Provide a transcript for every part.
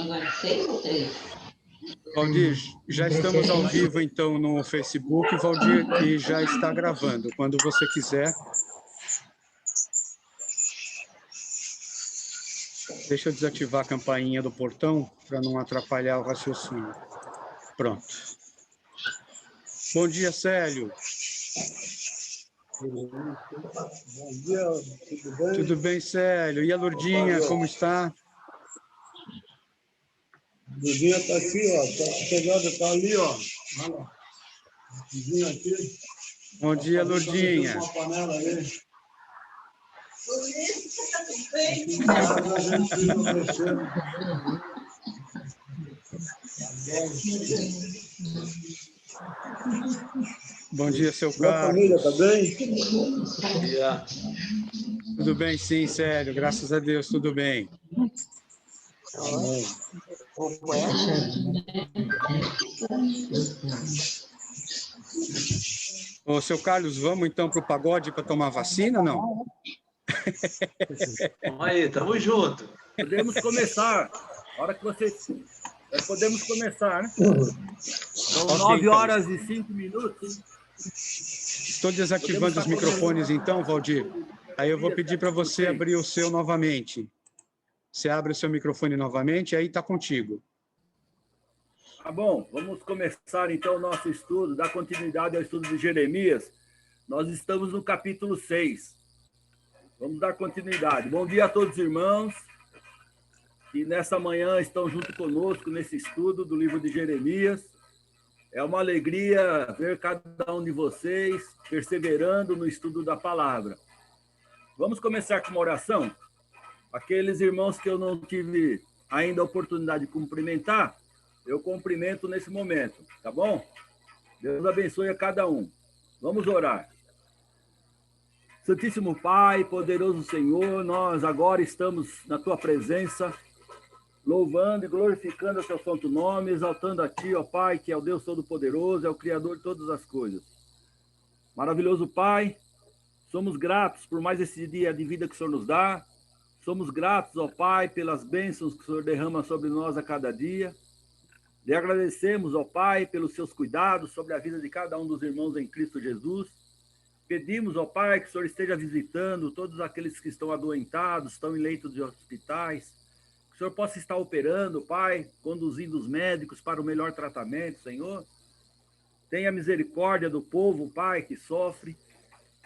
agora 6 ou 3? Valdir, já estamos ao vivo, então, no Facebook, Valdir, e já está gravando. Quando você quiser. Deixa eu desativar a campainha do portão para não atrapalhar o raciocínio. Pronto. Bom dia, Célio. Bom dia, tudo bem? Tudo bem, Célio? E a Lourdinha, como está? A Lourdinha está aqui, ó. Está pegada, está ali, ó. Olha lá. Lourdinha aqui. Bom dia, Tá Lourdinha. uma panela aí. Aqui em casa a gente fica mexendo. Bom dia, seu Minha Carlos. família está bem? Bom dia. Tudo bem, sim, Célio. Graças a Deus, tudo bem. Ô, seu Carlos, vamos então para o pagode para tomar vacina ou não? Vamos aí, tamo junto. Podemos começar. A hora que vocês... Podemos começar, né? São Ok, 9 então. horas e 5 minutos. Estou desativando os microfones então, Valdir. Aí eu vou pedir para você abrir o seu novamente. Você abre o seu microfone novamente, aí está contigo. Tá bom, vamos começar então o nosso estudo, dar continuidade ao estudo de Jeremias. Nós estamos no capítulo 6. Vamos dar continuidade. Bom dia a todos os irmãos que nessa manhã estão junto conosco nesse estudo do livro de Jeremias. É uma alegria ver cada um de vocês perseverando no estudo da palavra. Vamos começar com uma oração? Aqueles irmãos que eu não tive ainda a oportunidade de cumprimentar, eu cumprimento nesse momento, tá bom? Deus abençoe a cada um. Vamos orar. Santíssimo Pai, poderoso Senhor, nós agora estamos na Tua presença, louvando e glorificando o Teu santo nome, exaltando a Ti, ó Pai, que é o Deus Todo-Poderoso, é o Criador de todas as coisas. Maravilhoso Pai, somos gratos por mais esse dia de vida que o Senhor nos dá, somos gratos, ó Pai, pelas bênçãos que o Senhor derrama sobre nós a cada dia. Lhe agradecemos, ó Pai, pelos seus cuidados sobre a vida de cada um dos irmãos em Cristo Jesus. Pedimos, ó Pai, que o Senhor esteja visitando todos aqueles que estão adoentados, estão em leitos de hospitais, que o Senhor possa estar operando, Pai, conduzindo os médicos para o melhor tratamento, Senhor. Tenha misericórdia do povo, Pai, que sofre.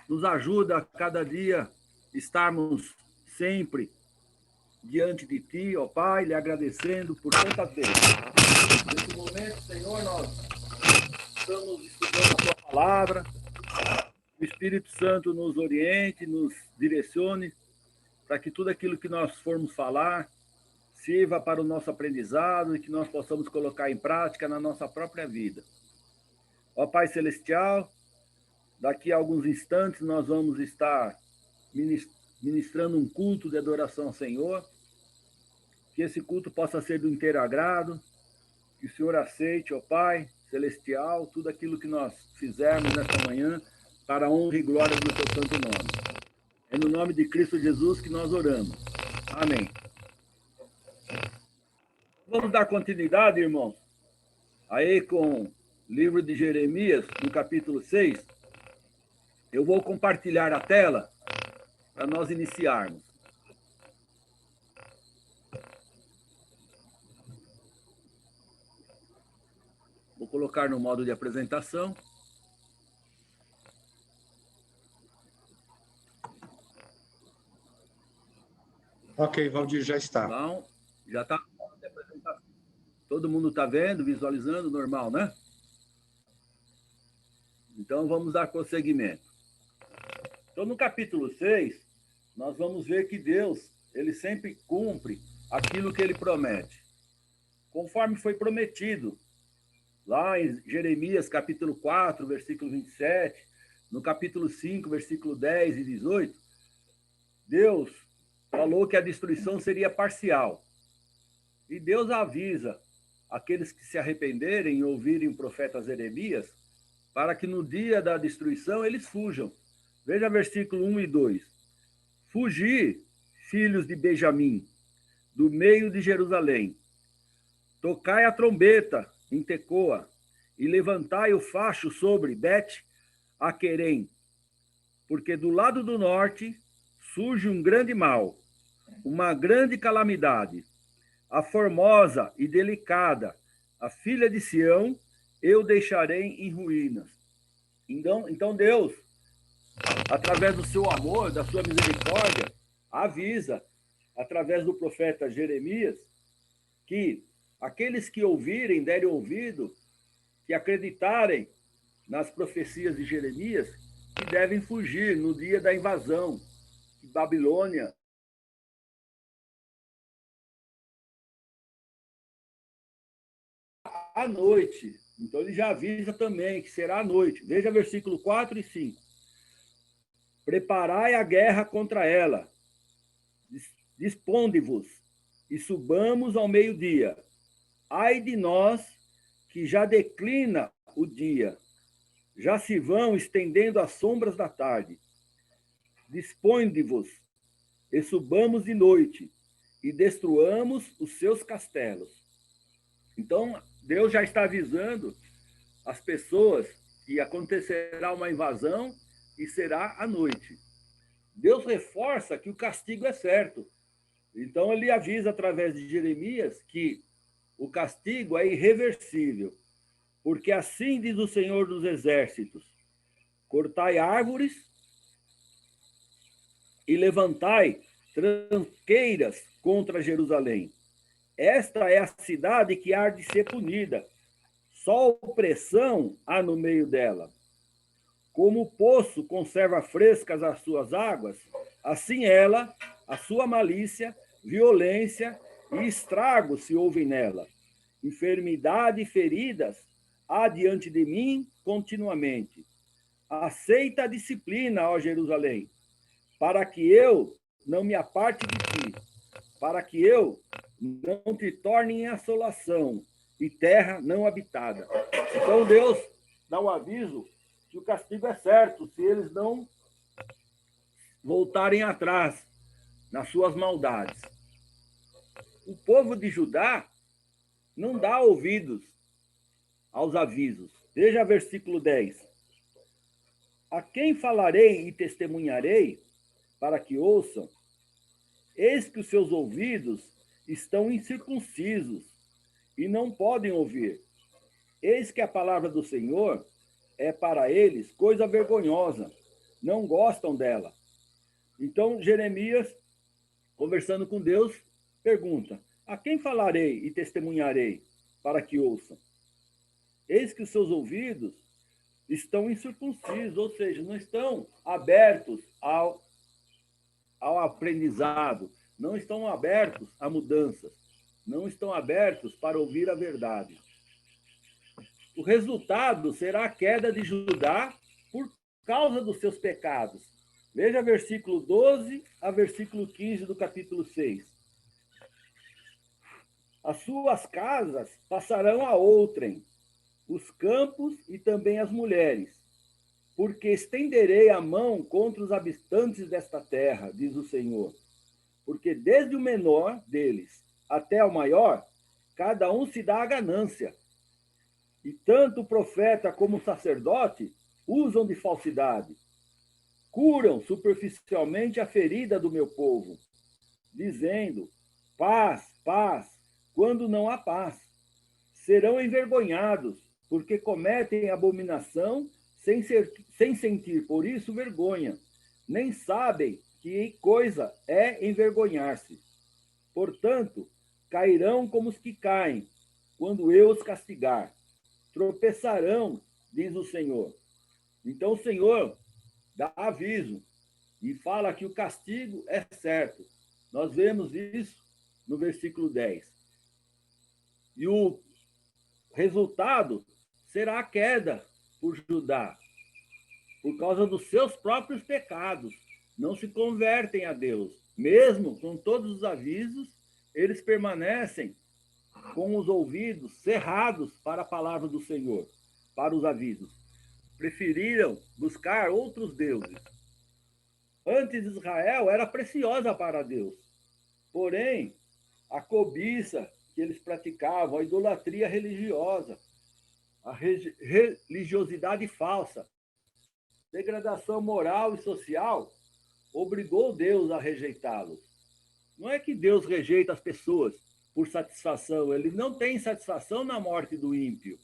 Nos ajuda a cada dia estarmos sempre diante de Ti, ó Pai, lhe agradecendo por tantas vezes. Nesse momento, Senhor, nós estamos estudando a Tua palavra. O Espírito Santo nos oriente, nos direcione, para que tudo aquilo que nós formos falar sirva para o nosso aprendizado e que nós possamos colocar em prática na nossa própria vida. Ó Pai Celestial, daqui a alguns instantes nós vamos estar ministrando um culto de adoração ao Senhor, que esse culto possa ser do inteiro agrado, que o Senhor aceite, ó Pai Celestial, tudo aquilo que nós fizermos nesta manhã, para a honra e glória do Teu santo nome. É no nome de Cristo Jesus que nós oramos. Amém. Vamos dar continuidade, irmãos, aí com o livro de Jeremias, no capítulo 6. Eu vou compartilhar a tela para nós iniciarmos. Vou colocar no modo de apresentação. Ok, Valdir, já está. Então, já está. Todo mundo está vendo, visualizando, normal, né? Então, vamos dar prosseguimento. Então, no capítulo 6, nós vamos ver que Deus, ele sempre cumpre aquilo que ele promete. Conforme foi prometido, lá em Jeremias, capítulo 4, versículo 27, no capítulo 5, versículo 10 e 18, Deus falou que a destruição seria parcial. E Deus avisa aqueles que se arrependerem e ouvirem o profeta Jeremias, para que no dia da destruição eles fujam. Veja versículo 1 e 2. Fugi, filhos de Benjamim, do meio de Jerusalém. Tocai a trombeta em Tecoa, e levantai o facho sobre Bet-Aquerem, porque do lado do norte surge um grande mal, uma grande calamidade. A formosa e delicada, a filha de Sião, eu deixarei em ruínas. Então Deus, através do seu amor, da sua misericórdia, avisa, através do profeta Jeremias, que aqueles que ouvirem, derem ouvido, que acreditarem nas profecias de Jeremias, que devem fugir no dia da invasão de Babilônia. À noite. Então ele já avisa também que será à noite. Veja versículo 4 e 5. Preparai a guerra contra ela. Disponde-vos e subamos ao meio-dia. Ai de nós que já declina o dia. Já se vão estendendo as sombras da tarde. Disponde-vos e subamos de noite e destruamos os seus castelos. Então, Deus já está avisando as pessoas que acontecerá uma invasão e será à noite. Deus reforça que o castigo é certo. Então, ele avisa através de Jeremias que o castigo é irreversível, porque assim diz o Senhor dos Exércitos: cortai árvores e levantai tranqueiras contra Jerusalém. Esta é a cidade que há de ser punida. Só opressão há no meio dela. Como o poço conserva frescas as suas águas, assim ela, a sua malícia, violência e estrago se ouvem nela. Enfermidade e feridas há diante de mim continuamente. Aceita a disciplina, ó Jerusalém, para que eu não me aparte de ti, para que eu não te torne em assolação e terra não habitada. Então Deus dá um aviso que o castigo é certo se eles não voltarem atrás nas suas maldades. O povo de Judá não dá ouvidos aos avisos. Veja versículo 10. A quem falarei e testemunharei para que ouçam? Eis que os seus ouvidos estão incircuncisos e não podem ouvir. Eis que a palavra do Senhor é para eles coisa vergonhosa, não gostam dela. Então Jeremias, conversando com Deus, pergunta: a quem falarei e testemunharei para que ouçam? Eis que os seus ouvidos estão incircuncisos, ou seja, não estão abertos ao aprendizado, não estão abertos a mudanças, não estão abertos para ouvir a verdade. O resultado será a queda de Judá por causa dos seus pecados. Veja versículo 12 a versículo 15 do capítulo 6. As suas casas passarão a outrem, os campos e também as mulheres, porque estenderei a mão contra os habitantes desta terra, diz o Senhor. Porque desde o menor deles até o maior, cada um se dá a ganância. E tanto o profeta como o sacerdote usam de falsidade. Curam superficialmente a ferida do meu povo, dizendo: paz, paz, quando não há paz. Serão envergonhados, porque cometem abominação sem sentir por isso vergonha, nem sabem que coisa é envergonhar-se. Portanto, cairão como os que caem, quando eu os castigar. Tropeçarão, diz o Senhor. Então o Senhor dá aviso e fala que o castigo é certo. Nós vemos isso no versículo 10. E o resultado será a queda por Judá, por causa dos seus próprios pecados. Não se convertem a Deus. Mesmo com todos os avisos, eles permanecem com os ouvidos cerrados para a palavra do Senhor, para os avisos. Preferiram buscar outros deuses. Antes, Israel era preciosa para Deus. Porém, a cobiça que eles praticavam, a idolatria religiosa, a religiosidade falsa, degradação moral e social, obrigou Deus a rejeitá-los. Não é que Deus rejeita as pessoas por satisfação, ele não tem satisfação na morte do ímpio.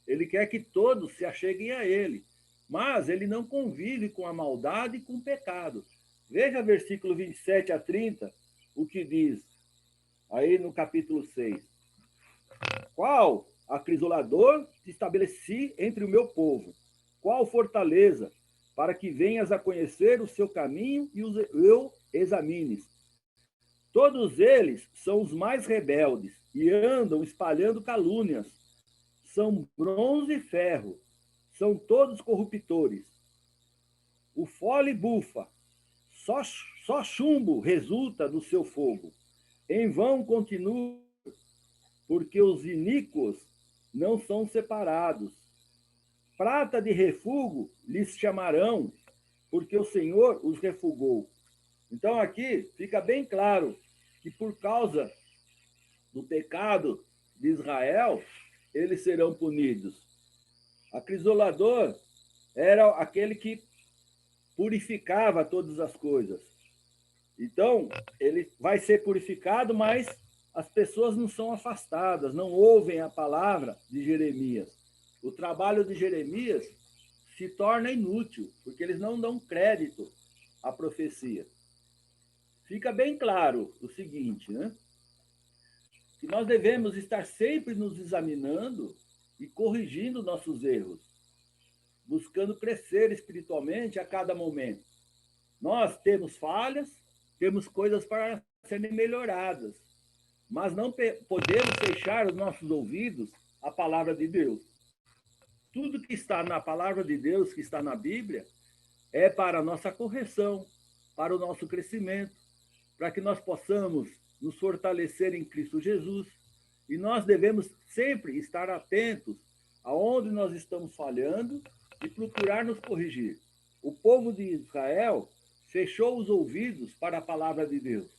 Ele quer que todos se acheguem a ele, mas ele não convive com a maldade e com o pecado. Veja versículo 27 a 30, o que diz aí no capítulo 6. Qual acrisolador te estabeleci entre o meu povo? Qual fortaleza, para que venhas a conhecer o seu caminho e eu examines? Todos eles são os mais rebeldes e andam espalhando calúnias. São bronze e ferro, são todos corruptores. O fole bufa, só chumbo resulta do seu fogo. Em vão continua, porque os iníquos não são separados. Prata de refúgio lhes chamarão, porque o Senhor os refugou. Então aqui fica bem claro que por causa do pecado de Israel, eles serão punidos. Acrisolador era aquele que purificava todas as coisas. Então, ele vai ser purificado, mas as pessoas não são afastadas, não ouvem a palavra de Jeremias. O trabalho de Jeremias se torna inútil, porque eles não dão crédito à profecia. Fica bem claro o seguinte, né? Que nós devemos estar sempre nos examinando e corrigindo nossos erros, buscando crescer espiritualmente a cada momento. Nós temos falhas, temos coisas para serem melhoradas, mas não podemos fechar os nossos ouvidos à palavra de Deus. Tudo que está na palavra de Deus, que está na Bíblia, é para a nossa correção, para o nosso crescimento, para que nós possamos nos fortalecer em Cristo Jesus. E nós devemos sempre estar atentos aonde nós estamos falhando e procurar nos corrigir. O povo de Israel fechou os ouvidos para a palavra de Deus.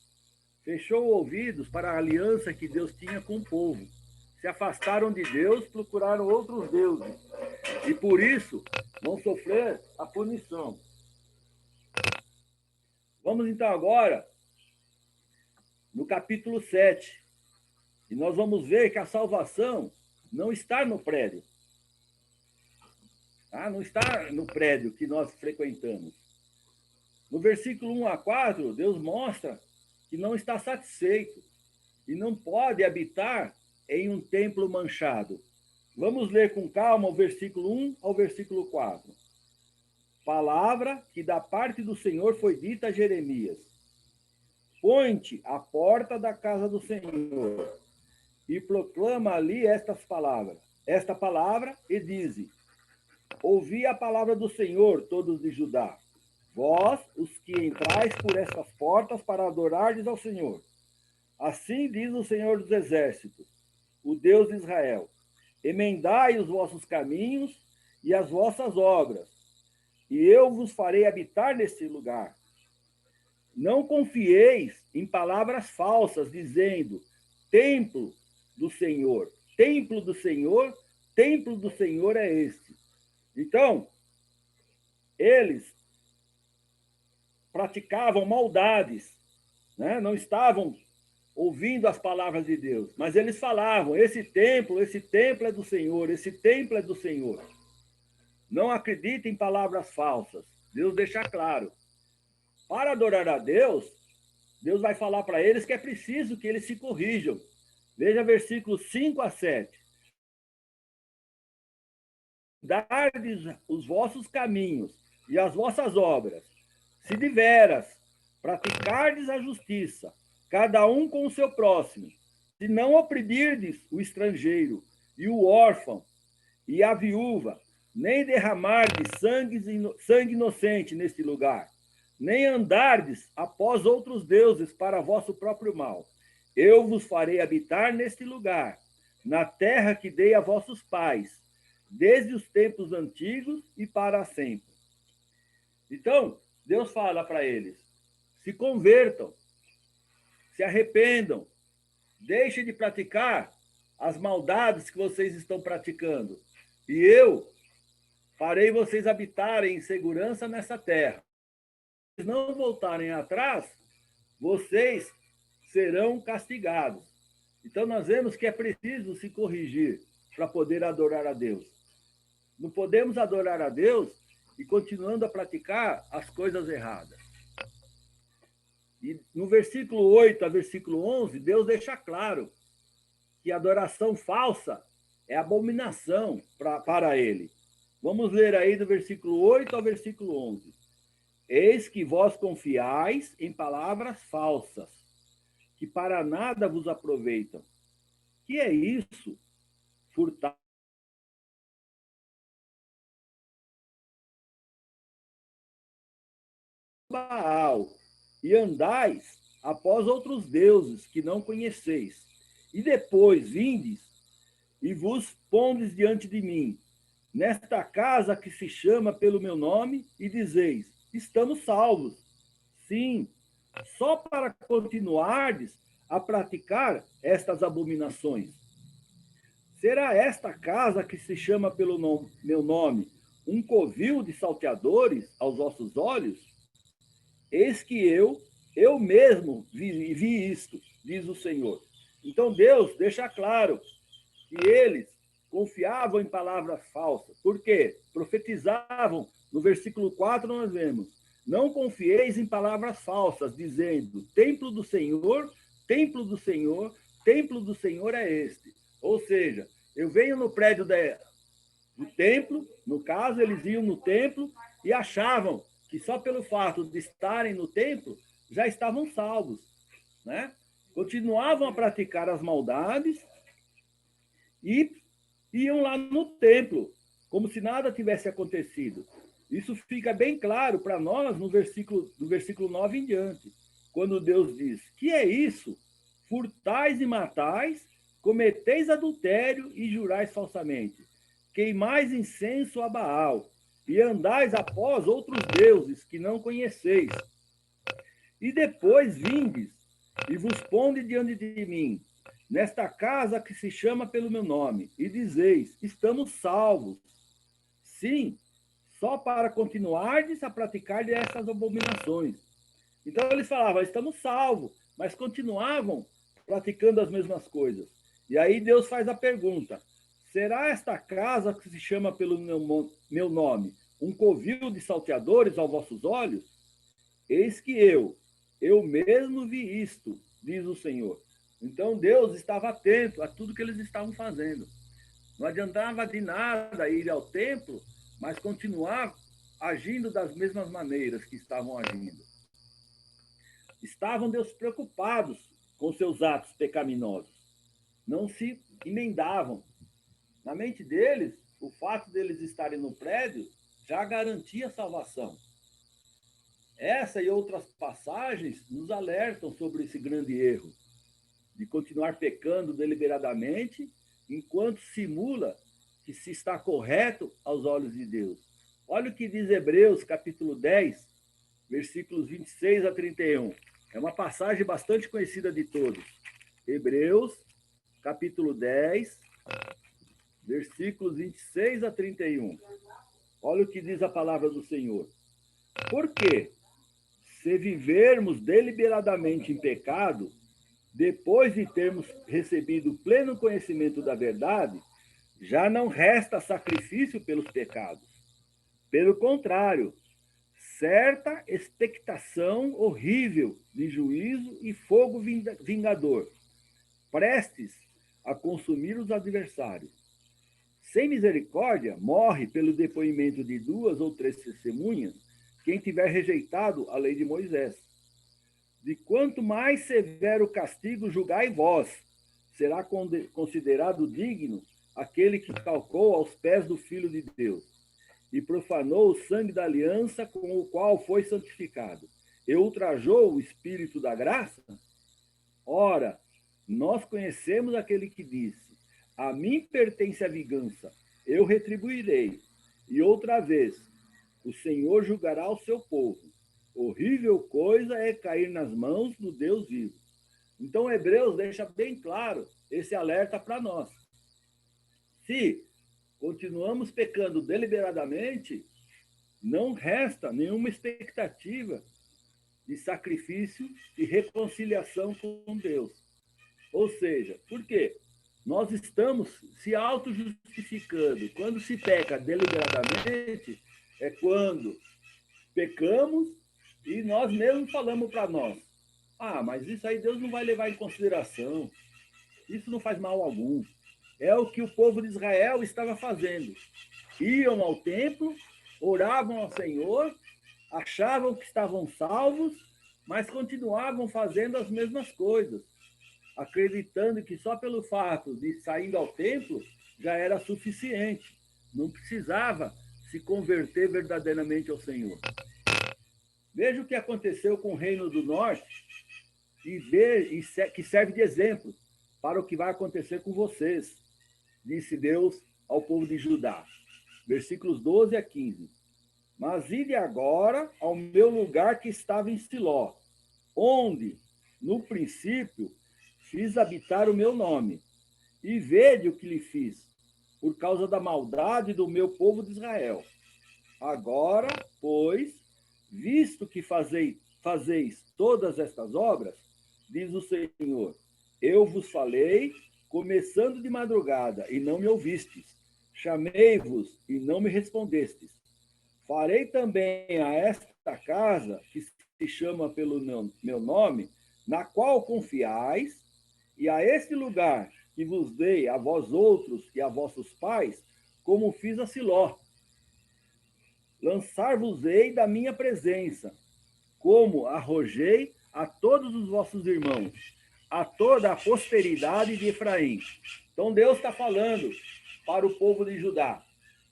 Fechou os ouvidos para a aliança que Deus tinha com o povo. Se afastaram de Deus, procuraram outros deuses. E por isso vão sofrer a punição. Vamos então agora no capítulo 7. E nós vamos ver que a salvação não está no prédio. Tá? Não está no prédio que nós frequentamos. No versículo 1 a 4, Deus mostra que não está satisfeito e não pode habitar em um templo manchado. Vamos ler com calma o versículo 1 ao versículo 4. Palavra que da parte do Senhor foi dita a Jeremias. Põe-te à porta da casa do Senhor e proclama ali esta palavra e dize: ouvi a palavra do Senhor, todos de Judá, vós, os que entrais por estas portas para adorardes ao Senhor. Assim diz o Senhor dos Exércitos, o Deus de Israel: emendai os vossos caminhos e as vossas obras, e eu vos farei habitar neste lugar. Não confieis em palavras falsas, dizendo: templo do Senhor, templo do Senhor, templo do Senhor é este. Então, eles praticavam maldades, né? Não estavam ouvindo as palavras de Deus, mas eles falavam: esse templo é do Senhor, esse templo é do Senhor. Não acreditem em palavras falsas. Deus deixa claro. Para adorar a Deus, Deus vai falar para eles que é preciso que eles se corrijam. Veja versículos 5 a 7. Dardes os vossos caminhos e as vossas obras, se deveras praticardes a justiça, cada um com o seu próximo, se não oprimirdes o estrangeiro e o órfão e a viúva, nem derramardes sangue inocente neste lugar, nem andardes após outros deuses para vosso próprio mal. Eu vos farei habitar neste lugar, na terra que dei a vossos pais, desde os tempos antigos e para sempre. Então, Deus fala para eles: se convertam, se arrependam, Deixem de praticar as maldades que vocês estão praticando. E eu farei vocês habitarem em segurança nessa terra. Se não voltarem atrás, vocês serão castigados. Então, nós vemos que é preciso se corrigir para poder adorar a Deus. Não podemos adorar a Deus e continuando a praticar as coisas erradas. E no versículo 8 a versículo 11, Deus deixa claro que a adoração falsa é abominação para ele. Vamos ler aí do versículo 8 ao versículo 11. Eis que vós confiais em palavras falsas, que para nada vos aproveitam. Que é isso? Furtar Baal, e andais após outros deuses que não conheceis. E depois vindes e vos pondes diante de mim, nesta casa que se chama pelo meu nome, e dizeis, estamos salvos. Sim, só para continuardes a praticar estas abominações. Será esta casa que se chama pelo meu nome um covil de salteadores aos vossos olhos? Eis que eu mesmo vi isto, diz o Senhor. Então Deus deixa claro que eles confiavam em palavras falsas. Por quê? Profetizavam. No versículo 4 nós vemos, não confieis em palavras falsas, dizendo, templo do Senhor, templo do Senhor, templo do Senhor é este. Ou seja, eu venho no prédio do templo, no caso, eles iam no templo e achavam que só pelo fato de estarem no templo já estavam salvos, né? Continuavam a praticar as maldades e iam lá no templo, como se nada tivesse acontecido. Isso fica bem claro para nós no versículo 9 em diante, quando Deus diz, que é isso? Furtais e matais, cometeis adultério e jurais falsamente, queimais incenso a Baal, e andais após outros deuses que não conheceis. E depois vindes e vos ponde diante de mim, nesta casa que se chama pelo meu nome, e dizeis, estamos salvos. Sim, só para continuardes a praticar essas abominações. Então eles falavam, estamos salvos, mas continuavam praticando as mesmas coisas. E aí Deus faz a pergunta, será esta casa que se chama pelo meu nome um covil de salteadores aos vossos olhos? Eis que eu mesmo vi isto, diz o Senhor. Então Deus estava atento a tudo que eles estavam fazendo. Não adiantava de nada ir ao templo, mas continuar agindo das mesmas maneiras que estavam agindo. Estavam Deus preocupados com seus atos pecaminosos. Não se emendavam. Na mente deles, o fato deles estarem no prédio já garantia a salvação. Essa e outras passagens nos alertam sobre esse grande erro, de continuar pecando deliberadamente, enquanto simula que se está correto aos olhos de Deus. Olha o que diz Hebreus, capítulo 10, versículos 26 a 31. É uma passagem bastante conhecida de todos. Hebreus, capítulo 10, versículos 26 a 31. Olha o que diz a palavra do Senhor. Porque, se vivermos deliberadamente em pecado, depois de termos recebido pleno conhecimento da verdade, já não resta sacrifício pelos pecados. Pelo contrário, certa expectação horrível de juízo e fogo vingador, prestes a consumir os adversários. Sem misericórdia, morre pelo depoimento de 2 ou 3 testemunhas quem tiver rejeitado a lei de Moisés. De quanto mais severo castigo julgai vós, será considerado digno aquele que calcou aos pés do Filho de Deus e profanou o sangue da aliança com o qual foi santificado, e ultrajou o Espírito da graça? Ora, nós conhecemos aquele que disse, a mim pertence a vingança, eu retribuirei. E outra vez, o Senhor julgará o seu povo. Horrível coisa é cair nas mãos do Deus vivo. Então, Hebreus deixa bem claro esse alerta para nós. Se continuamos pecando deliberadamente, não resta nenhuma expectativa de sacrifício e reconciliação com Deus. Ou seja, por quê? Nós estamos se auto-justificando. Quando se peca deliberadamente, é quando pecamos e nós mesmos falamos para nós: ah, mas isso aí Deus não vai levar em consideração. Isso não faz mal algum. É o que o povo de Israel estava fazendo. Iam ao templo, oravam ao Senhor, achavam que estavam salvos, mas continuavam fazendo as mesmas coisas, acreditando que só pelo fato de sair ao templo já era suficiente. Não precisava se converter verdadeiramente ao Senhor. Veja o que aconteceu com o Reino do Norte que serve de exemplo para o que vai acontecer com vocês, disse Deus ao povo de Judá. Versículos 12 a 15. Mas ide agora ao meu lugar que estava em Siló, onde, no princípio, fiz habitar o meu nome, e vede o que lhe fiz, por causa da maldade do meu povo de Israel. Agora, pois, visto que fazeis todas estas obras, diz o Senhor, eu vos falei, começando de madrugada, e não me ouvistes. Chamei-vos, e não me respondestes. Farei também a esta casa, que se chama pelo meu nome, na qual confiais, e a este lugar que vos dei a vós outros e a vossos pais, como fiz a Siló. Lançar-vos-ei da minha presença, como arrojei a todos os vossos irmãos, a toda a posteridade de Efraim. Então Deus está falando para o povo de Judá: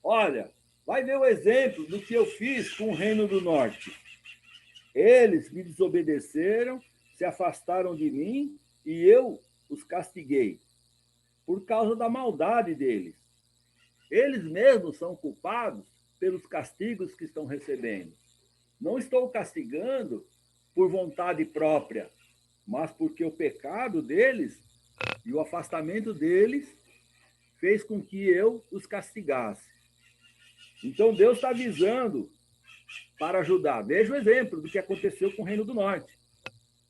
olha, vai ver o exemplo do que eu fiz com o Reino do Norte. Eles me desobedeceram, se afastaram de mim, e eu os castiguei, por causa da maldade deles. Eles mesmos são culpados pelos castigos que estão recebendo. Não estou castigando por vontade própria, mas porque o pecado deles e o afastamento deles fez com que eu os castigasse. Então Deus está avisando para ajudar. Veja o exemplo do que aconteceu com o Reino do Norte.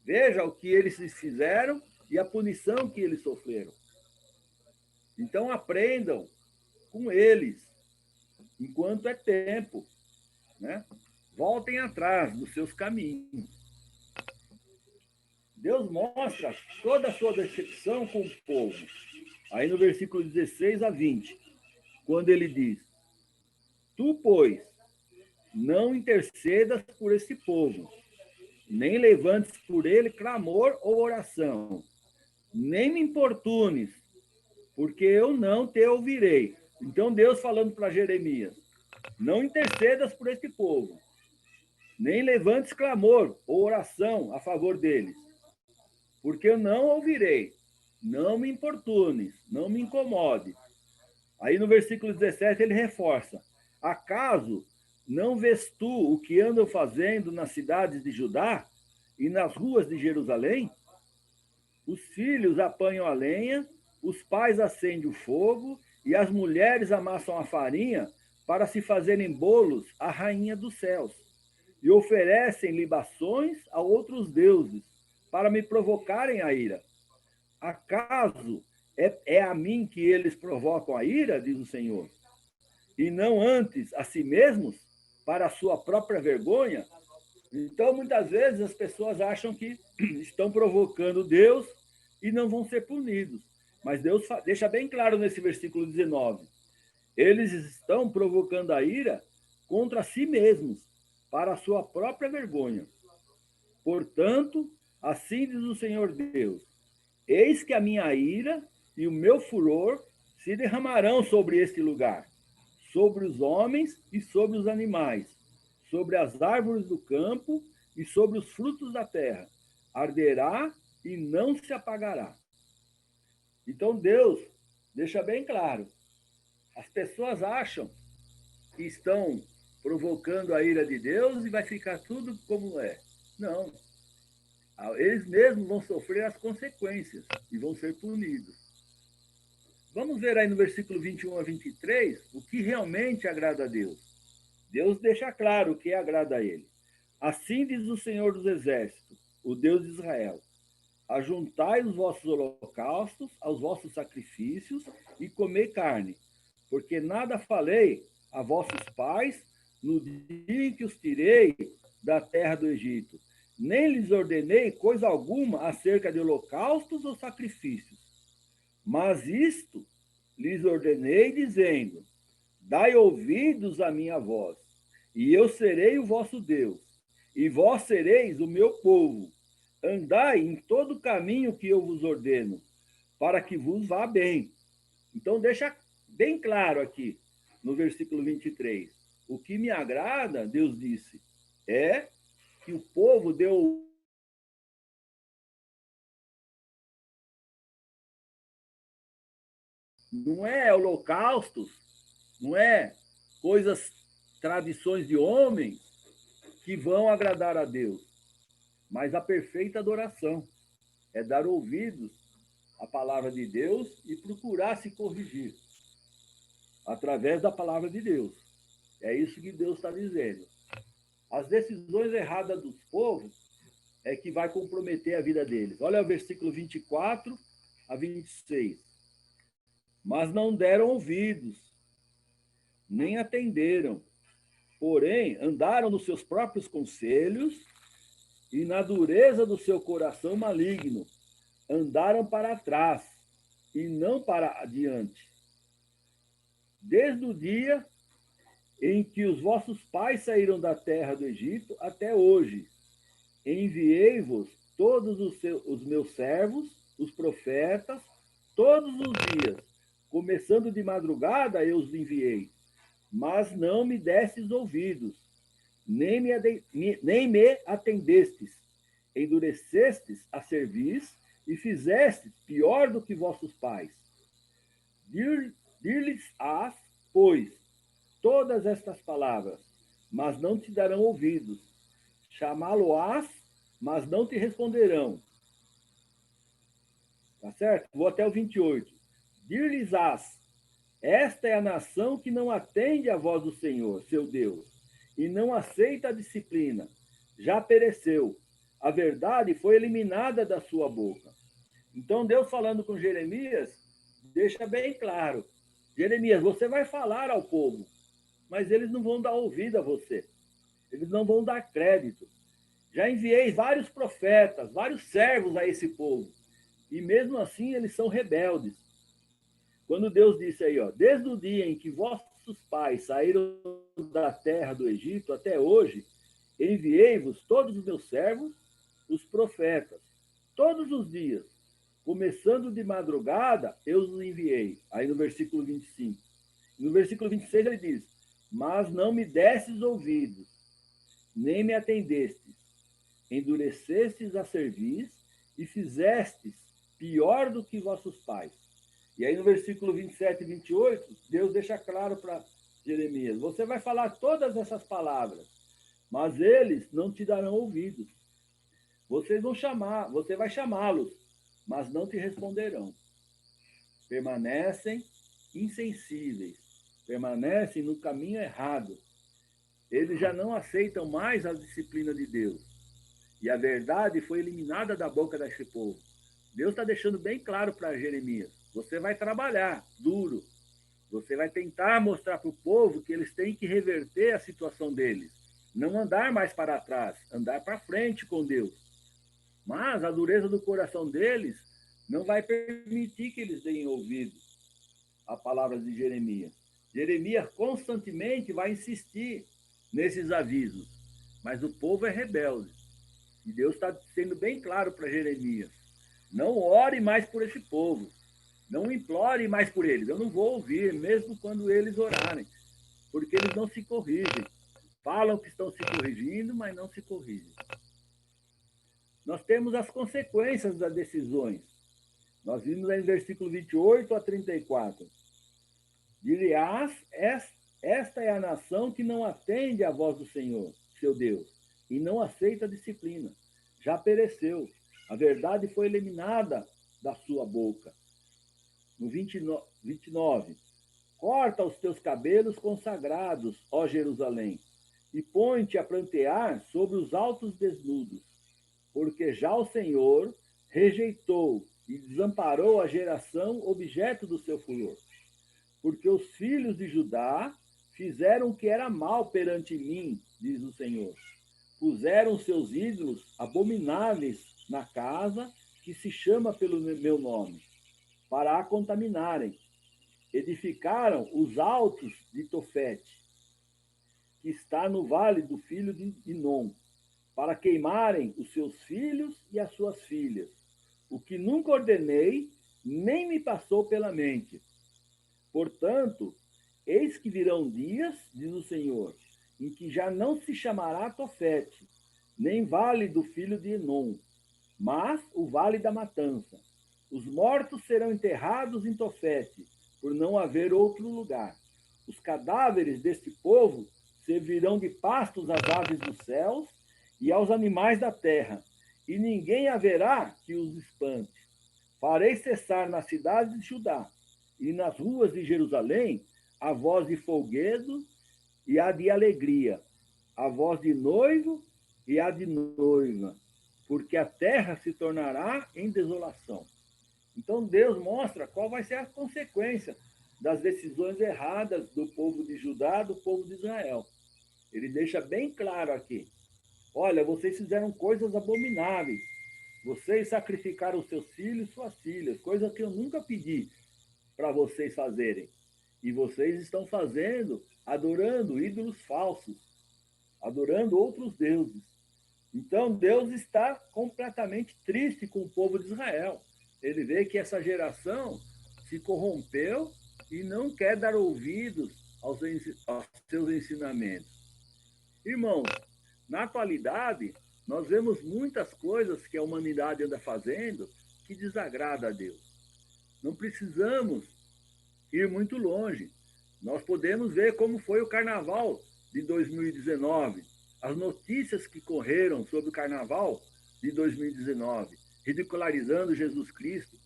Veja o que eles fizeram e a punição que eles sofreram. Então aprendam com eles, enquanto é tempo, né? Voltem atrás dos seus caminhos. Deus mostra toda a sua decepção com o povo. Aí no versículo 16 a 20, quando ele diz: tu, pois, não intercedas por esse povo, nem levantes por ele clamor ou oração, nem me importunes, porque eu não te ouvirei. Então Deus falando para Jeremias: não intercedas por este povo, nem levantes clamor ou oração a favor deles, porque eu não ouvirei. Não me importunes, não me incomode. Aí no versículo 17 ele reforça: acaso não vês tu o que andam fazendo nas cidades de Judá e nas ruas de Jerusalém? Os filhos apanham a lenha, os pais acendem o fogo e as mulheres amassam a farinha para se fazerem bolos à rainha dos céus, e oferecem libações a outros deuses para me provocarem a ira. Acaso é a mim que eles provocam a ira, diz o Senhor, e não antes a si mesmos, para a sua própria vergonha? Então, muitas vezes, as pessoas acham que estão provocando Deus e não vão ser punidos. Mas Deus deixa bem claro nesse versículo 19. Eles estão provocando a ira contra si mesmos, para a sua própria vergonha. Portanto, assim diz o Senhor Deus: eis que a minha ira e o meu furor se derramarão sobre este lugar, sobre os homens e sobre os animais, sobre as árvores do campo e sobre os frutos da terra. Arderá e não se apagará. Então Deus deixa bem claro: as pessoas acham que estão provocando a ira de Deus e vai ficar tudo como é. Não. Eles mesmos vão sofrer as consequências e vão ser punidos. Vamos ver aí no versículo 21 a 23 o que realmente agrada a Deus. Deus deixa claro o que agrada a ele. Assim diz o Senhor dos Exércitos, o Deus de Israel: ajuntai os vossos holocaustos aos vossos sacrifícios e comei carne, porque nada falei a vossos pais no dia em que os tirei da terra do Egito, nem lhes ordenei coisa alguma acerca de holocaustos ou sacrifícios. Mas isto lhes ordenei, dizendo: dai ouvidos à minha voz, e eu serei o vosso Deus, e vós sereis o meu povo. Andai em todo o caminho que eu vos ordeno, para que vos vá bem. Então, deixa bem claro aqui, no versículo 23. O que me agrada, Deus disse, é que o povo deu não é holocaustos, não é coisas, tradições de homens que vão agradar a Deus, mas a perfeita adoração é dar ouvidos à palavra de Deus e procurar se corrigir através da palavra de Deus. É isso que Deus está dizendo. As decisões erradas dos povos é que vai comprometer a vida deles. Olha o versículo 24 a 26. Mas não deram ouvidos, nem atenderam. Porém, andaram nos seus próprios conselhos e na dureza do seu coração maligno. Andaram para trás e não para adiante. Desde o dia em que os vossos pais saíram da terra do Egito até hoje, enviei-vos todos os meus servos, os profetas, todos os dias. Começando de madrugada, eu os enviei, mas não me destes ouvidos, nem me atendestes. Endurecestes a cerviz e fizestes pior do que vossos pais. Dir-lhes-ás, pois, todas estas palavras, mas não te darão ouvidos. Chamá-lo-ás, mas não te responderão. Tá certo? Vou até o 28. Dir-lhes-ás: esta é a nação que não atende à voz do Senhor, seu Deus, e não aceita a disciplina. Já pereceu. A verdade foi eliminada da sua boca. Então, Deus falando com Jeremias, deixa bem claro. Jeremias, você vai falar ao povo, mas eles não vão dar ouvido a você. Eles não vão dar crédito. Já enviei vários profetas, vários servos a esse povo. E mesmo assim eles são rebeldes. Quando Deus disse aí, ó, desde o dia em que vossos pais saíram da terra do Egito até hoje, enviei-vos todos os meus servos, os profetas, todos os dias, começando de madrugada, eu os enviei. Aí no versículo 25. No versículo 26 ele diz: mas não me destes ouvidos, nem me atendestes. Endurecestes a cerviz e fizestes pior do que vossos pais. E aí no versículo 27 e 28, Deus deixa claro para Jeremias: você vai falar todas essas palavras, mas eles não te darão ouvidos. Vocês vão chamar, você vai chamá-los, mas não te responderão. Permanecem insensíveis, permanecem no caminho errado. Eles já não aceitam mais a disciplina de Deus. E a verdade foi eliminada da boca desse povo. Deus está deixando bem claro para Jeremias: você vai trabalhar duro. Você vai tentar mostrar para o povo que eles têm que reverter a situação deles. Não andar mais para trás, andar para frente com Deus. Mas a dureza do coração deles não vai permitir que eles deem ouvido à palavra de Jeremias. Jeremias constantemente vai insistir nesses avisos, mas o povo é rebelde. E Deus está sendo bem claro para Jeremias: não ore mais por esse povo, não implore mais por eles, eu não vou ouvir, mesmo quando eles orarem, porque eles não se corrigem. Falam que estão se corrigindo, mas não se corrigem. Nós temos as consequências das decisões. Nós vimos aí no versículo 28 a 34. Dir-lhe-ás: esta é a nação que não atende à voz do Senhor, seu Deus, e não aceita a disciplina. já pereceu. A verdade foi eliminada da sua boca. No 29. Corta os teus cabelos consagrados, ó Jerusalém, e põe-te a prantear sobre os altos desnudos, porque já o Senhor rejeitou e desamparou a geração objeto do seu furor. Porque os filhos de Judá fizeram o que era mal perante mim, diz o Senhor. Puseram seus ídolos abomináveis na casa que se chama pelo meu nome, para a contaminarem. Edificaram os altos de Tofete, que está no vale do filho de Inom, para queimarem os seus filhos e as suas filhas, o que nunca ordenei, nem me passou pela mente. Portanto, eis que virão dias, diz o Senhor, em que já não se chamará Tofete, nem vale do filho de Enom, mas o vale da matança. Os mortos serão enterrados em Tofete, por não haver outro lugar. Os cadáveres deste povo servirão de pastos às aves dos céus e aos animais da terra, e ninguém haverá que os espante. Farei cessar nas cidades de Judá e nas ruas de Jerusalém a voz de folguedo e a de alegria, a voz de noivo e a de noiva, porque a terra se tornará em desolação. Então Deus mostra qual vai ser a consequência das decisões erradas do povo de Judá, do povo de Israel. Ele deixa bem claro aqui. Olha, vocês fizeram coisas abomináveis. Vocês sacrificaram seus filhos e suas filhas, coisa que eu nunca pedi para vocês fazerem. E vocês estão fazendo, adorando ídolos falsos, adorando outros deuses. Então Deus está completamente triste com o povo de Israel. Ele vê que essa geração se corrompeu e não quer dar ouvidos aos seus ensinamentos. Irmãos, na atualidade, nós vemos muitas coisas que a humanidade anda fazendo que desagrada a Deus. Não precisamos ir muito longe. Nós podemos ver como foi o Carnaval de 2019, as notícias que correram sobre o Carnaval de 2019, ridicularizando Jesus Cristo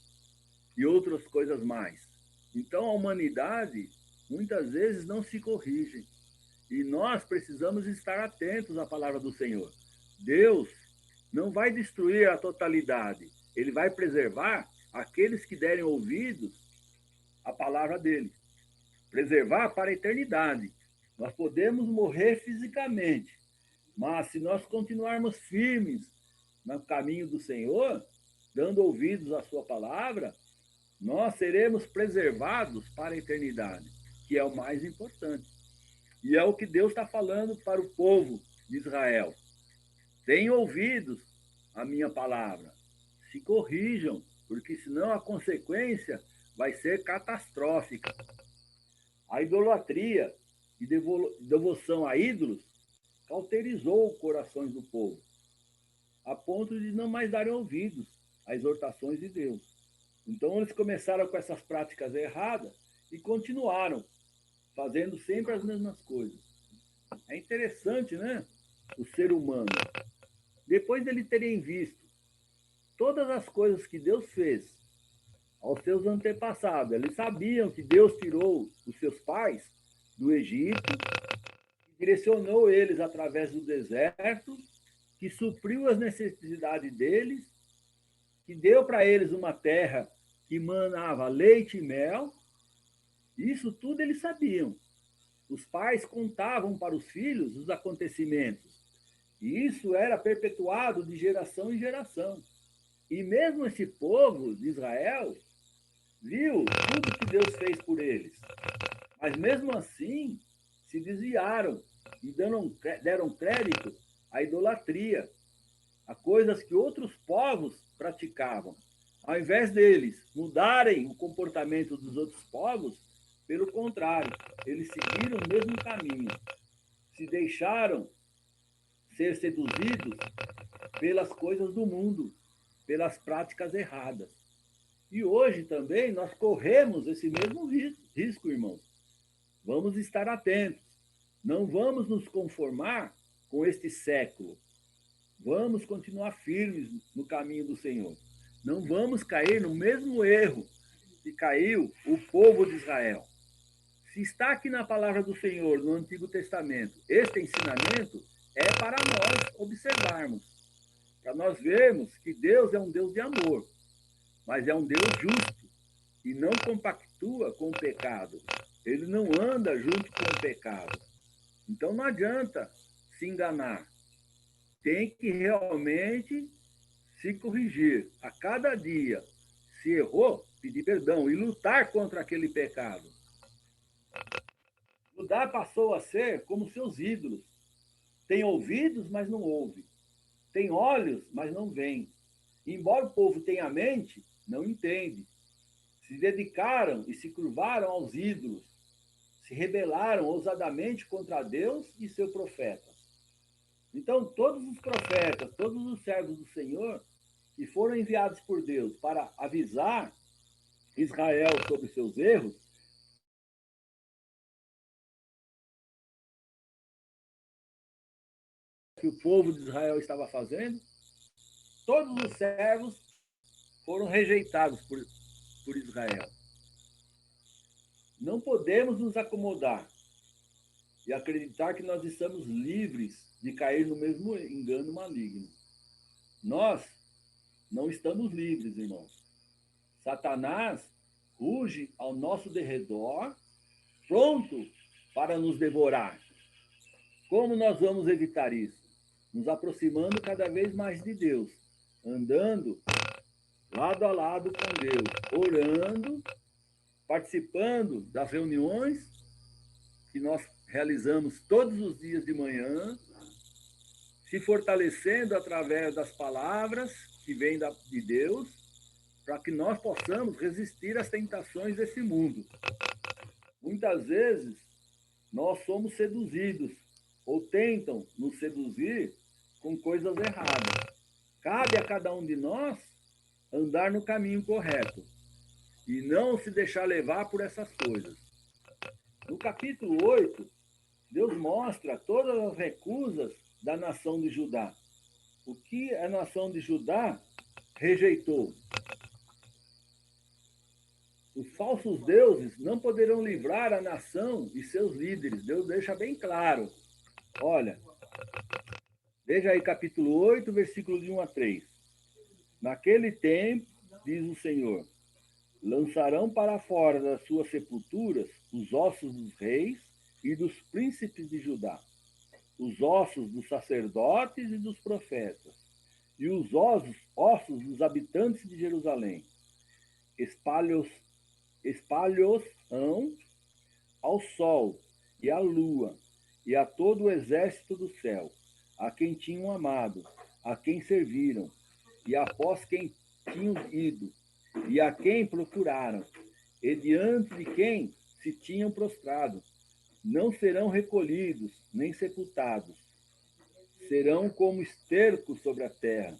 e outras coisas mais. Então, a humanidade, muitas vezes, não se corrige. E nós precisamos estar atentos à palavra do Senhor. Deus não vai destruir a totalidade. Ele vai preservar aqueles que derem ouvidos à palavra dele. Preservar para a eternidade. Nós podemos morrer fisicamente, mas se nós continuarmos firmes no caminho do Senhor, dando ouvidos à sua palavra, nós seremos preservados para a eternidade, que é o mais importante. E é o que Deus está falando para o povo de Israel. Tenham ouvidos a minha palavra. Se corrijam, porque senão a consequência vai ser catastrófica. A idolatria e devoção a ídolos cauterizou os corações do povo, a ponto de não mais darem ouvidos às exortações de Deus. Então, eles começaram com essas práticas erradas e continuaram fazendo sempre as mesmas coisas. É interessante, né? O ser humano. Depois dele terem visto todas as coisas que Deus fez aos seus antepassados, eles sabiam que Deus tirou os seus pais do Egito, direcionou eles através do deserto, que supriu as necessidades deles, que deu para eles uma terra que manava leite e mel. Isso tudo eles sabiam. Os pais contavam para os filhos os acontecimentos. E isso era perpetuado de geração em geração. E mesmo esse povo de Israel viu tudo que Deus fez por eles. Mas mesmo assim, se desviaram e deram crédito à idolatria, a coisas que outros povos praticavam. Ao invés deles mudarem o comportamento dos outros povos, pelo contrário, eles seguiram o mesmo caminho. Se deixaram ser seduzidos pelas coisas do mundo, pelas práticas erradas. E hoje também nós corremos esse mesmo risco, irmãos. Vamos estar atentos. Não vamos nos conformar com este século. Vamos continuar firmes no caminho do Senhor. Não vamos cair no mesmo erro que caiu o povo de Israel. Se está aqui na palavra do Senhor, no Antigo Testamento, este ensinamento é para nós observarmos, para nós vermos que Deus é um Deus de amor, mas é um Deus justo e não compactua com o pecado. Ele não anda junto com o pecado. Então não adianta se enganar. Tem que realmente se corrigir a cada dia. Se errou, pedir perdão e lutar contra aquele pecado. Judá passou a ser como seus ídolos. Tem ouvidos, mas não ouve. Tem olhos, mas não veem. Embora o povo tenha mente, não entende. Se dedicaram e se curvaram aos ídolos. Se rebelaram ousadamente contra Deus e seu profeta. Então, todos os profetas, todos os servos do Senhor, que foram enviados por Deus para avisar Israel sobre seus erros, que o povo de Israel estava fazendo, todos os servos foram rejeitados por Israel. Não podemos nos acomodar e acreditar que nós estamos livres de cair no mesmo engano maligno. Nós não estamos livres, irmãos. Satanás ruge ao nosso derredor, pronto para nos devorar. Como nós vamos evitar isso? Nos aproximando cada vez mais de Deus, andando lado a lado com Deus, orando, participando das reuniões que nós realizamos todos os dias de manhã, se fortalecendo através das palavras que vêm de Deus, para que nós possamos resistir às tentações desse mundo. Muitas vezes, nós somos seduzidos, ou tentam nos seduzir com coisas erradas. Cabe a cada um de nós andar no caminho correto e não se deixar levar por essas coisas. No capítulo 8, Deus mostra todas as recusas da nação de Judá. O que a nação de Judá rejeitou? Os falsos deuses não poderão livrar a nação e seus líderes. Deus deixa bem claro. Olha, veja aí capítulo 8, versículo de 1 a 3. Naquele tempo, diz o Senhor, lançarão para fora das suas sepulturas os ossos dos reis e dos príncipes de Judá, os ossos dos sacerdotes e dos profetas, e os ossos dos habitantes de Jerusalém. Espalhos-ão ao sol e à lua, e a todo o exército do céu, a quem tinham amado, a quem serviram, e após quem tinham ido, e a quem procuraram, e diante de quem se tinham prostrado. Não serão recolhidos, nem sepultados. Serão como esterco sobre a terra.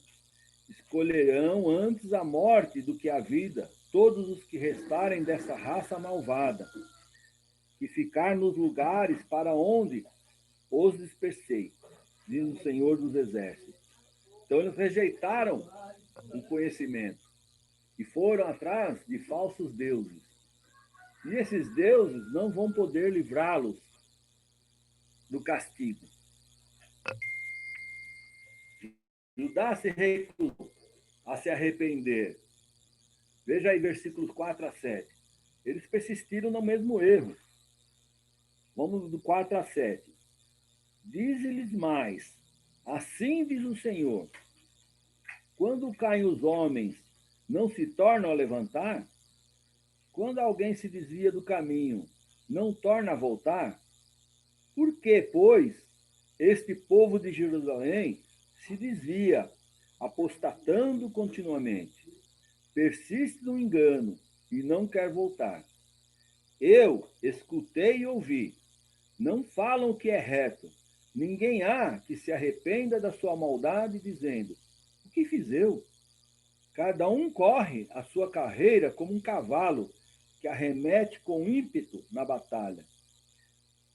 Escolherão antes a morte do que a vida todos os que restarem dessa raça malvada, que ficar nos lugares para onde os dispersei, diz o Senhor dos Exércitos. Então eles rejeitaram o conhecimento e foram atrás de falsos deuses. E esses deuses não vão poder livrá-los do castigo. Judá se recusou a se arrepender. Veja aí versículos 4 a 7. Eles persistiram no mesmo erro. Vamos do 4 a 7. Dize-lhes mais, assim diz o Senhor, quando caem os homens, não se tornam a levantar? Quando alguém se desvia do caminho, não torna a voltar? Por que, pois, este povo de Jerusalém se desvia, apostatando continuamente? Persiste no engano e não quer voltar. Eu escutei e ouvi. Não falam o que é reto. Ninguém há que se arrependa da sua maldade, dizendo, o que fiz eu? Cada um corre a sua carreira como um cavalo que arremete com ímpeto na batalha.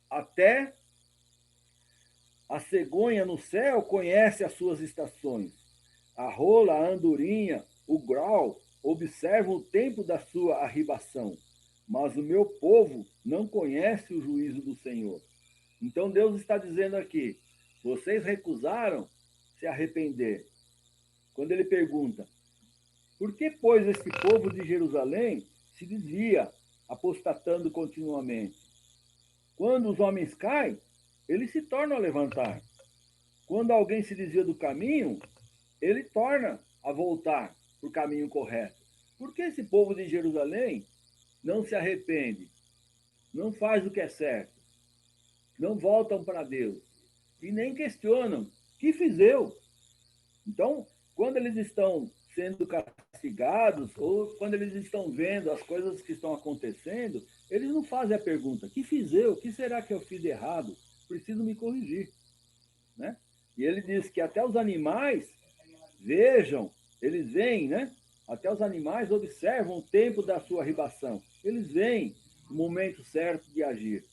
Até A cegonha no céu conhece as suas estações. A rola, a andorinha, o grau observam o tempo da sua arribação. Mas o meu povo não conhece o juízo do Senhor. Então Deus está dizendo aqui, vocês recusaram se arrepender. Quando ele pergunta, por que, pois, esse povo de Jerusalém se desvia, apostatando continuamente? Quando os homens caem, eles se tornam a levantar. Quando alguém se desvia do caminho, ele torna a voltar para o caminho correto. Por que esse povo de Jerusalém não se arrepende? Não faz o que é certo? Não voltam para Deus? E nem questionam, que fiz eu? Então, quando eles estão sendo castigados, ou quando eles estão vendo as coisas que estão acontecendo, eles não fazem a pergunta, que fiz eu? O que será que eu fiz de errado? Preciso me corrigir. Né? E ele diz que até os animais vejam, eles veem, né? Até os animais observam o tempo da sua arribação. Eles veem o momento certo de agir.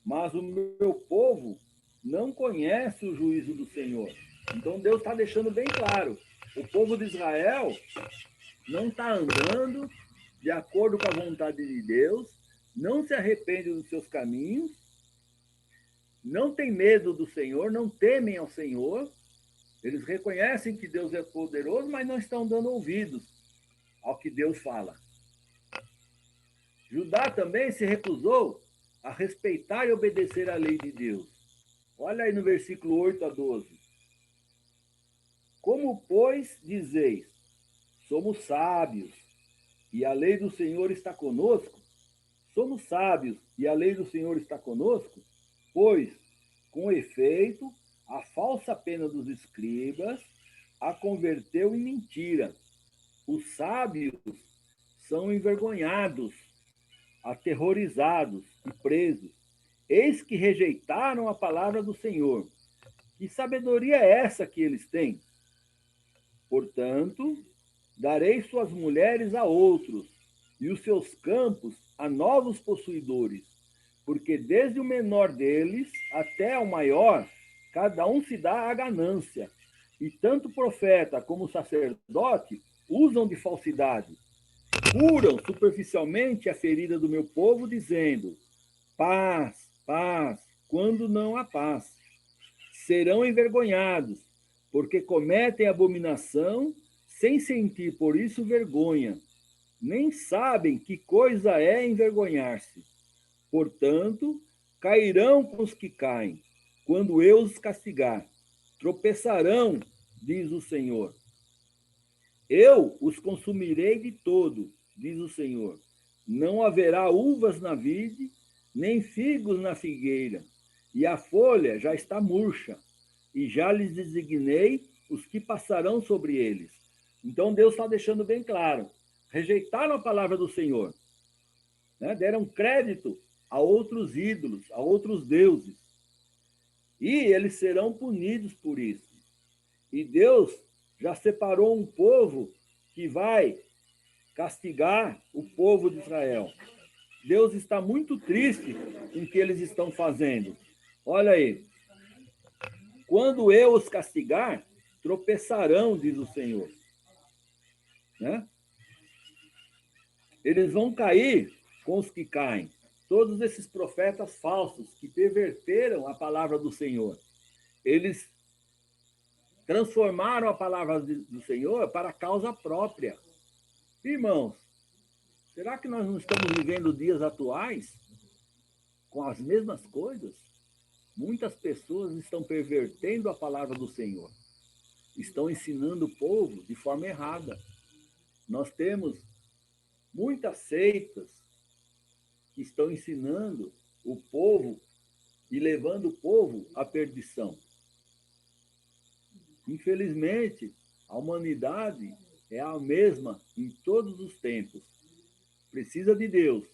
Mas o meu povo não conhece o juízo do Senhor. Então Deus está deixando bem claro. O povo de Israel não está andando de acordo com a vontade de Deus, não se arrepende dos seus caminhos, não tem medo do Senhor, não temem ao Senhor. Eles reconhecem que Deus é poderoso, mas não estão dando ouvidos ao que Deus fala. Judá também se recusou a respeitar e obedecer à lei de Deus. Olha aí no versículo 8 a 12. Como, pois, dizeis, somos sábios, e a lei do Senhor está conosco? Somos sábios, e a lei do Senhor está conosco? Pois, com efeito, a falsa pena dos escribas a converteu em mentira. Os sábios são envergonhados, aterrorizados e presos. Eis que rejeitaram a palavra do Senhor. Que sabedoria é essa que eles têm? Portanto, darei suas mulheres a outros, e os seus campos a novos possuidores, porque desde o menor deles até o maior, cada um se dá a ganância, e tanto o profeta como o sacerdote usam de falsidade. Curam superficialmente a ferida do meu povo, dizendo, paz, paz, quando não há paz. Serão envergonhados, porque cometem abominação, sem sentir por isso vergonha. Nem sabem que coisa é envergonhar-se. Portanto, cairão com os que caem, quando eu os castigar. Tropeçarão, diz o Senhor. Eu os consumirei de todo, diz o Senhor. Não haverá uvas na vide, nem figos na figueira, e a folha já está murcha, e já lhes designei os que passarão sobre eles. Então Deus está deixando bem claro. Rejeitaram a palavra do Senhor, né? Deram crédito a outros ídolos, a outros deuses. E eles serão punidos por isso. E Deus já separou um povo que vai castigar o povo de Israel. Deus está muito triste com o que eles estão fazendo. Olha aí. Quando eu os castigar, tropeçarão, diz o Senhor. Né? Eles vão cair com os que caem. Todos esses profetas falsos que perverteram a palavra do Senhor. Eles transformaram a palavra do Senhor para a causa própria. Irmãos, será que nós não estamos vivendo dias atuais com as mesmas coisas? Muitas pessoas estão pervertendo a palavra do Senhor. Estão ensinando o povo de forma errada. Nós temos muitas seitas que estão ensinando o povo e levando o povo à perdição. Infelizmente, a humanidade é a mesma em todos os tempos. Precisa de Deus,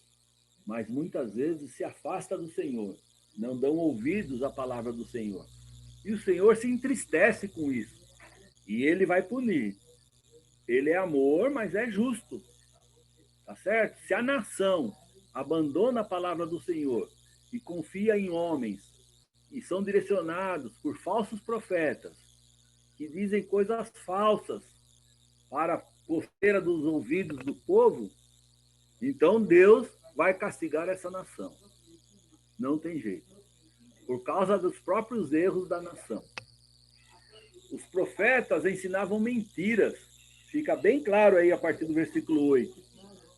mas muitas vezes se afasta do Senhor. Não dão ouvidos à palavra do Senhor. E o Senhor se entristece com isso. E ele vai punir. Ele é amor, mas é justo. Tá certo? Se a nação abandona a palavra do Senhor e confia em homens, e são direcionados por falsos profetas, que dizem coisas falsas para a coceira dos ouvidos do povo, então Deus vai castigar essa nação. Não tem jeito. Por causa dos próprios erros da nação. Os profetas ensinavam mentiras. Fica bem claro aí a partir do versículo 8.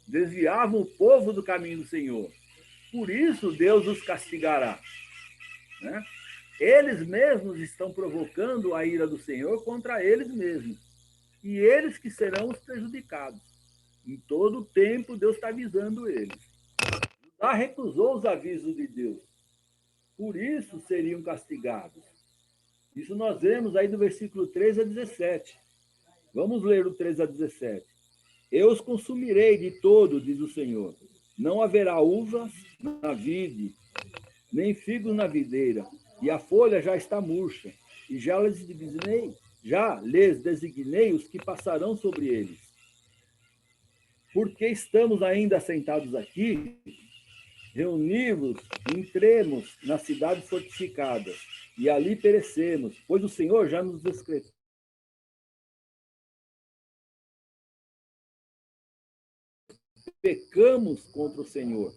Desviavam o povo do caminho do Senhor. Por isso Deus os castigará. Né? Eles mesmos estão provocando a ira do Senhor contra eles mesmos. E eles que serão os prejudicados. Em todo o tempo, Deus está avisando eles. Judá recusou os avisos de Deus. Por isso seriam castigados. Isso nós vemos aí do versículo 3 a 17. Vamos ler o 3 a 17. Eu os consumirei de todo, diz o Senhor. Não haverá uvas na vide, nem figos na videira, e a folha já está murcha, e já lhes designei os que passarão sobre eles. Porque estamos ainda assentados aqui, reunimos, entremos nas cidades fortificadas, e ali perecemos, pois o Senhor já nos decretou. Pecamos contra o Senhor.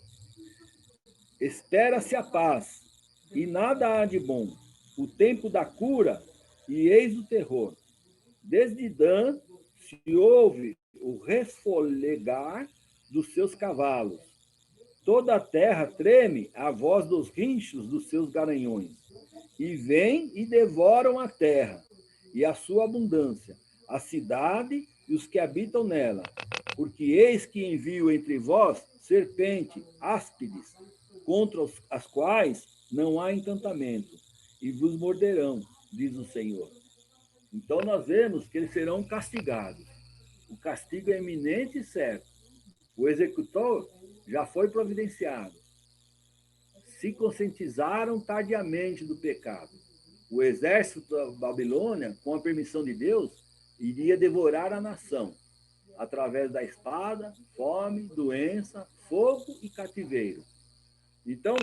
Espera-se a paz, e nada há de bom. O tempo da cura, e eis o terror. Desde Dan se ouve o resfolegar dos seus cavalos. Toda a terra treme à voz dos rinchos dos seus garanhões. E vêm e devoram a terra, e a sua abundância, a cidade e os que habitam nela. Porque eis que envio entre vós serpente, áspides, contra as quais não há encantamento, e vos morderão, diz o Senhor. Então nós vemos que eles serão castigados. O castigo é iminente e certo. O executor já foi providenciado. Se conscientizaram tardiamente do pecado. O exército da Babilônia, com a permissão de Deus, iria devorar a nação, através da espada, fome, doença, fogo e cativeiro. Então,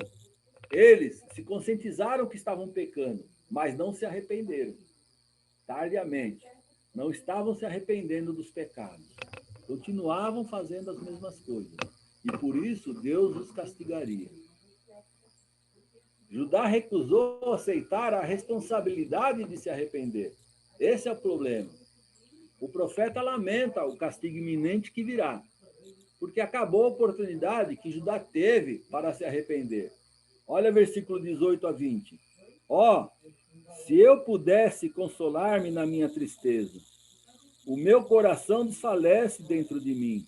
eles se conscientizaram que estavam pecando, mas não se arrependeram. Tardiamente. Não estavam se arrependendo dos pecados. Continuavam fazendo as mesmas coisas. E por isso Deus os castigaria. Judá recusou aceitar a responsabilidade de se arrepender. Esse é o problema. O profeta lamenta o castigo iminente que virá, porque acabou a oportunidade que Judá teve para se arrepender. Olha versículo 18 a 20. Se eu pudesse consolar-me na minha tristeza, o meu coração desfalece dentro de mim.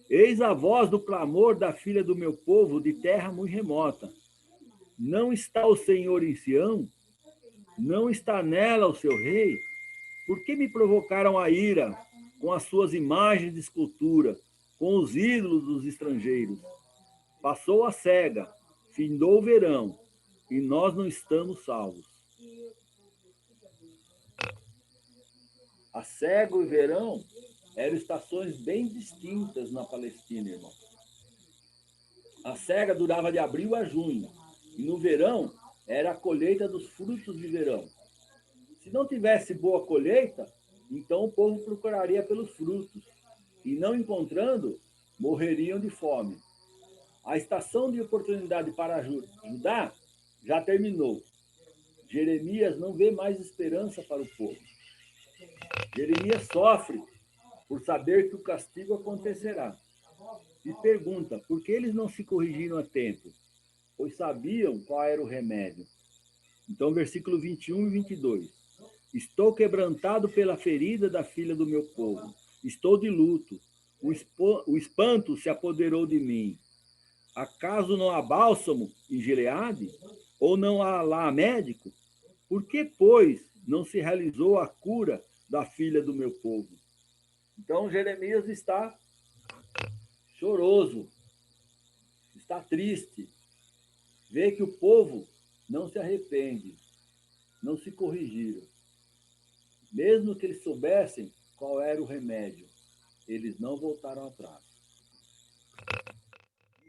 Eis a voz do clamor da filha do meu povo de terra muito remota. Não está o Senhor em Sião? Não está nela o seu rei? Por que me provocaram a ira com as suas imagens de escultura, com os ídolos dos estrangeiros? Passou a cega, findou o verão, e nós não estamos salvos. A cega e o verão eram estações bem distintas na Palestina, irmão. A cega durava de abril a junho, e no verão era a colheita dos frutos de verão. Se não tivesse boa colheita, então o povo procuraria pelos frutos, e não encontrando, morreriam de fome. A estação de oportunidade para Judá já terminou. Jeremias não vê mais esperança para o povo. Jeremias sofre por saber que o castigo acontecerá. E pergunta, por que eles não se corrigiram a tempo? Pois sabiam qual era o remédio. Então, versículo 21 e 22. Estou quebrantado pela ferida da filha do meu povo. Estou de luto. O espanto se apoderou de mim. Acaso não há bálsamo em Gileade? Ou não há lá médico? Por que, pois, não se realizou a cura da filha do meu povo? Então, Jeremias está choroso, está triste. Vê que o povo não se arrepende, não se corrigiram. Mesmo que eles soubessem qual era o remédio, eles não voltaram atrás.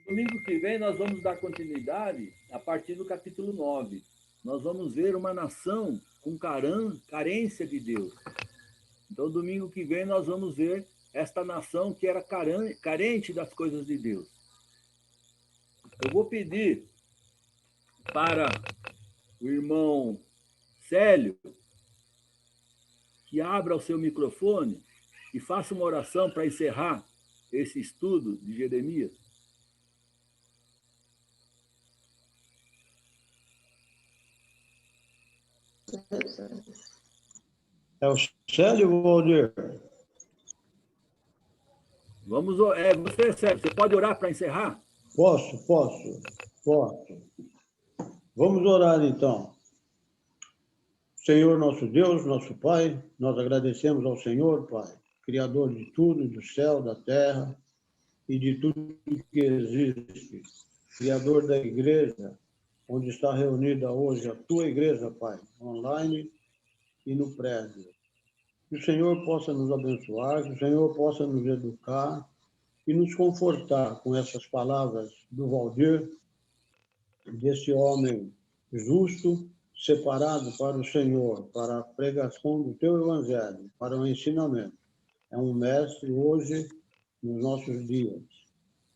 Domingo que vem nós vamos dar continuidade a partir do capítulo 9. nós vamos ver uma nação com carência de Deus. Então, domingo que vem, nós vamos ver esta nação que era carente das coisas de Deus. Eu vou pedir para o irmão Célio que abra o seu microfone e faça uma oração para encerrar esse estudo de Jeremias. É o Célio, Valdir? Vamos, você, Célio, você pode orar para encerrar? Posso. Vamos orar, então. Senhor, nosso Deus, nosso Pai, nós agradecemos ao Senhor, Pai, Criador de tudo, do céu, da terra e de tudo que existe. Criador da igreja, onde está reunida hoje a tua igreja, Pai, online e no prédio. Que o Senhor possa nos abençoar, que o Senhor possa nos educar e nos confortar com essas palavras do Valdir, desse homem justo, separado para o Senhor, para a pregação do teu evangelho, para o ensinamento. É um mestre hoje, nos nossos dias.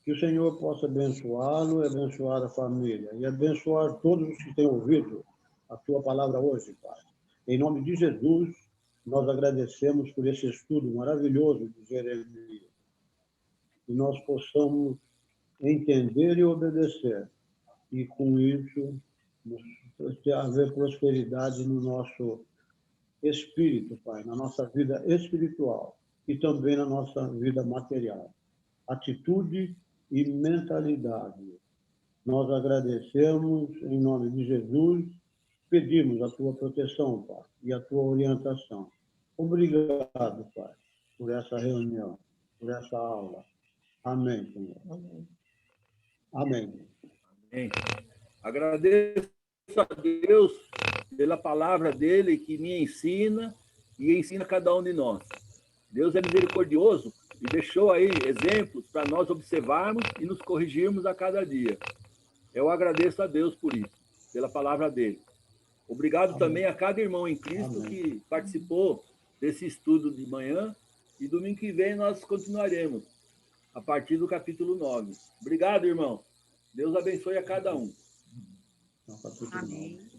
Que o Senhor possa abençoá-lo e abençoar a família, e abençoar todos os que têm ouvido a tua palavra hoje, Pai. Em nome de Jesus, nós agradecemos por esse estudo maravilhoso de Jeremias. Que nós possamos entender e obedecer, e com isso haver prosperidade no nosso espírito, Pai, na nossa vida espiritual e também na nossa vida material. Atitude e mentalidade. Nós agradecemos em nome de Jesus, pedimos a tua proteção, Pai, e a tua orientação. Obrigado, Pai, por essa reunião, por essa aula. Amém, Senhor. Amém. Amém. Agradeço a Deus pela palavra dele que me ensina e ensina cada um de nós. Deus é misericordioso e deixou aí exemplos para nós observarmos e nos corrigirmos a cada dia. Eu agradeço a Deus por isso, pela palavra dele. Obrigado também a cada irmão em Cristo que participou desse estudo de manhã, e domingo que vem nós continuaremos a partir do capítulo 9. Obrigado, irmão. Deus abençoe a cada um. Amém.